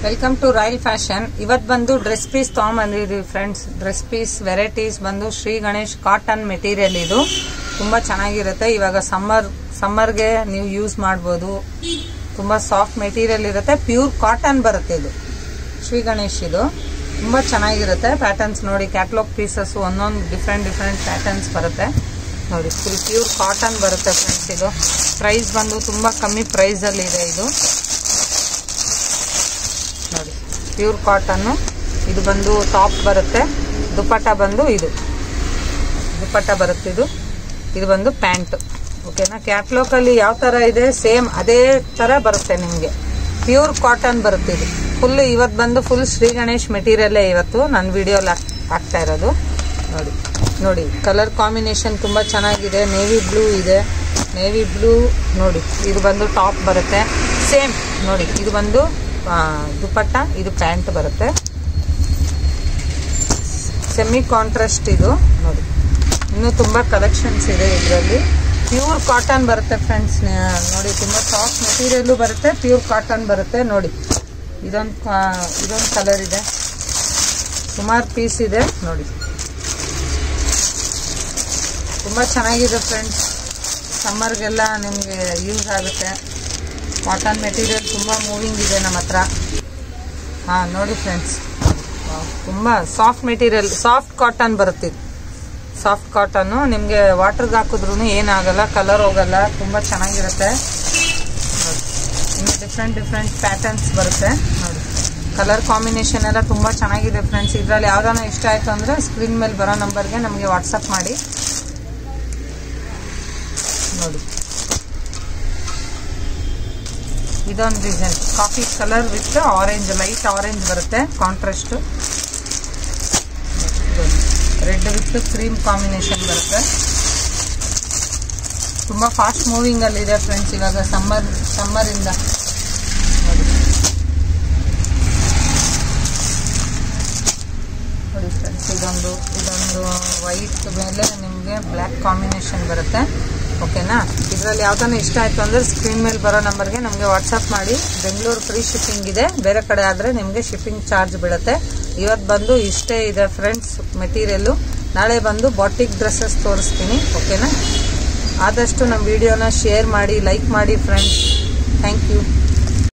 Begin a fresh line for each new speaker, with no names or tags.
Welcome to royal fashion. ಇವತ್ತು ಬಂದು dress piece ತಗೊಂಬಂದಿದ್ವಿ ಫ್ರೆಂಡ್ಸ್. ಡ್ರೆಸ್ ಪೀಸ್ ವೆರೈಟೀಸ್ ಬಂದು ಶ್ರೀ ಗಣೇಶ್ ಕಾಟನ್ ಮೆಟೀರಿಯಲ್. ಇದು ತುಂಬಾ ಚೆನ್ನಾಗಿರುತ್ತೆ. ಇವಾಗ ಸಮ್ಮರ್ಗೆ ನೀವು ಯೂಸ್ ಮಾಡ್ಬೋದು. ತುಂಬಾ ಸಾಫ್ಟ್ ಮೆಟೀರಿಯಲ್ ಇರುತ್ತೆ, ಪ್ಯೂರ್ ಕಾಟನ್ ಬರುತ್ತೆ. ಇದು ಶ್ರೀ ಗಣೇಶ್, ಇದು ತುಂಬಾ ಚೆನ್ನಾಗಿರುತ್ತೆ. ಪ್ಯಾಟರ್ನ್ಸ್ ನೋಡಿ, ಕ್ಯಾಟ್ಲಾಗ್ ಪೀಸಸ್ ಒಂದೊಂದು ಡಿಫ್ರೆಂಟ್ ಪ್ಯಾಟರ್ನ್ಸ್ ಬರುತ್ತೆ ನೋಡಿ. ಫುಲ್ ಪ್ಯೂರ್ ಕಾಟನ್ ಬರುತ್ತೆ ಫ್ರೆಂಡ್ಸ್. ಇದು ಪ್ರೈಸ್ ಬಂದು ತುಂಬಾ ಕಮ್ಮಿ ಪ್ರೈಸ್ ಅಲ್ಲಿ ಇದೆ. ಇದು ನೋಡಿ, ಪ್ಯೂರ್ ಕಾಟನ್. ಇದು ಬಂದು ಟಾಪ್ ಬರುತ್ತೆ. ದುಪಟ್ಟ ಬಂದು ಇದು ದುಪಟ್ಟ ಬರುತ್ತೆ. ಇದು ಬಂದು ಪ್ಯಾಂಟ್. ಓಕೆನಾ? ಕ್ಯಾಟ್ಲಾಗ್ ಅಲ್ಲಿ ಯಾವ ತರ ಇದೆ ಸೇಮ್ ಅದೇ ತರ ಬರುತ್ತೆ ನಿಮ್ಗೆ. ಪ್ಯೂರ್ ಕಾಟನ್ ಬರುತ್ತೆ. ಇದು ಫುಲ್ ಇವತ್ತು ಬಂದು ಫುಲ್ ಶ್ರೀ ಗಣೇಶ್ ಮೆಟೀರಿಯಲ್ ಇವತ್ತು ನನ್ನ ವಿಡಿಯೋಲಿ ಹಾಕ್ತಾ ಇರೋದು. ನೋಡಿ ಕಲರ್ ಕಾಂಬಿನೇಷನ್ ತುಂಬಾ ಚೆನ್ನಾಗಿದೆ. ನೇವಿ ಬ್ಲೂ ಇದೆ, ನೇವಿ ಬ್ಲೂ ನೋಡಿ. ಇದು ಬಂದು ಟಾಪ್ ಬರುತ್ತೆ ಸೇಮ್ ನೋಡಿ. ಇದು ಬಂದು ದುಪಟ್ಟ, ಇದು ಪ್ಯಾಂಟ್ ಬರುತ್ತೆ. ಸೆಮಿ ಕಾಂಟ್ರಾಸ್ಟ್ ಇದು ನೋಡಿ. ಇನ್ನೂ ತುಂಬಾ ಕಲೆಕ್ಷನ್ಸ್ ಇದೆ ಇದರಲ್ಲಿ. ಪ್ಯೂರ್ ಕಾಟನ್ ಬರುತ್ತೆ ಫ್ರೆಂಡ್ಸ್. ನೋಡಿ, ತುಂಬಾ ಸಾಫ್ಟ್ ಮೆಟೀರಿಯಲ್ ಬರುತ್ತೆ, ಪ್ಯೂರ್ ಕಾಟನ್ ಬರುತ್ತೆ ನೋಡಿ. ಇದೊಂದು ಕಲರ್ ಇದೆ, ಸುಮಾರು ಪೀಸ್ ಇದೆ ನೋಡಿ. ತುಂಬಾ ಚೆನ್ನಾಗಿದೆ ಫ್ರೆಂಡ್ಸ್. ಸಮ್ಮರ್ಗೆಲ್ಲ ನಿಮಗೆ ಯೂಸ್ ಆಗುತ್ತೆ. ಕಾಟನ್ ಮೆಟೀರಿಯಲ್ ತುಂಬಾ ಮೂವಿಂಗ್ ಇದೆ ನಮ್ಮ ಹತ್ರ. ನೋಡಿ ಫ್ರೆಂಡ್ಸ್, ತುಂಬಾ ಸಾಫ್ಟ್ ಮೆಟೀರಿಯಲ್, ಸಾಫ್ಟ್ ಕಾಟನ್ ಬರುತ್ತೆ. ಸಾಫ್ಟ್ ಕಾಟನ್ ನಿಮಗೆ ವಾಟರ್ಗೆ ಹಾಕಿದ್ರು ಏನಾಗಲ್ಲ, ಕಲರ್ ಹೋಗಲ್ಲ. ತುಂಬಾ ಚೆನ್ನಾಗಿರುತ್ತೆ ನೋಡಿ. ಇನ್ನು ಡಿಫ್ರೆಂಟ್ ಪ್ಯಾಟರ್ನ್ಸ್ ಬರುತ್ತೆ ನೋಡಿ. ಕಲರ್ ಕಾಂಬಿನೇಷನ್ ಎಲ್ಲ ತುಂಬಾ ಚೆನ್ನಾಗಿದೆ ಫ್ರೆಂಡ್ಸ್. ಇದರಲ್ಲಿ ಯಾವ್ದಾನ ಇಷ್ಟ ಆಯ್ತು ಅಂದ್ರೆ ಸ್ಕ್ರೀನ್ ಮೇಲೆ ಬರೋ ನಂಬರ್ಗೆ ನಮಗೆ ವಾಟ್ಸಪ್ ಮಾಡಿ ನೋಡಿ. ಇದೊಂದು design coffee colour with orange, light orange ಬರುತ್ತೆ contrast. Red with cream combination ಬರುತ್ತೆ. ತುಂಬಾ ಫಾಸ್ಟ್ ಮೂವಿಂಗ್ ಅಲ್ಲಿ ಇದೆ ಫ್ರೆಂಡ್ಸ್ ಇವಾಗ ಸಮ್ಮರ್ ಇಂದ ನೋಡಿ ಫ್ರೆಂಡ್ಸ್. ಇದೊಂದು ವೈಟ್ ಮೇಲೆ ನಿಮಗೆ ಬ್ಲ್ಯಾಕ್ ಕಾಂಬಿನೇಷನ್ ಬರುತ್ತೆ. ಓಕೆನಾ? ಇದರಲ್ಲಿ ಯಾವ್ದಾನ ಇಷ್ಟ ಆಯ್ತು ಅಂದ್ರೆ ಸ್ಕ್ರೀನ್ ಮೇಲೆ ಬರೋ ನಂಬರ್ಗೆ ನಮಗೆ ವಾಟ್ಸಪ್ ಮಾಡಿ. ಬೆಂಗಳೂರು ಫ್ರೀ ಶಿಪ್ಪಿಂಗ್ ಇದೆ, ಬೇರೆ ಕಡೆ ಆದ್ರೆ ನಿಮಗೆ ಶಿಪ್ಪಿಂಗ್ ಚಾರ್ಜ್ ಬೀಳುತ್ತೆ. ಇವತ್ತು ಬಂದು ಇಷ್ಟೇ ಇದೆ ಫ್ರೆಂಡ್ಸ್ ಮೆಟೀರಿಯಲ್. ನಾಳೆ ಬಂದು ಬಾಟಿಕ್ ಡ್ರೆಸ್ಸಸ್ ತೋರಿಸ್ತೀನಿ. ಓಕೆನಾ? ಆದಷ್ಟು ನಮ್ಮ ವಿಡಿಯೋನ ಶೇರ್ ಮಾಡಿ, ಲೈಕ್ ಮಾಡಿ ಫ್ರೆಂಡ್ಸ್. Thank you.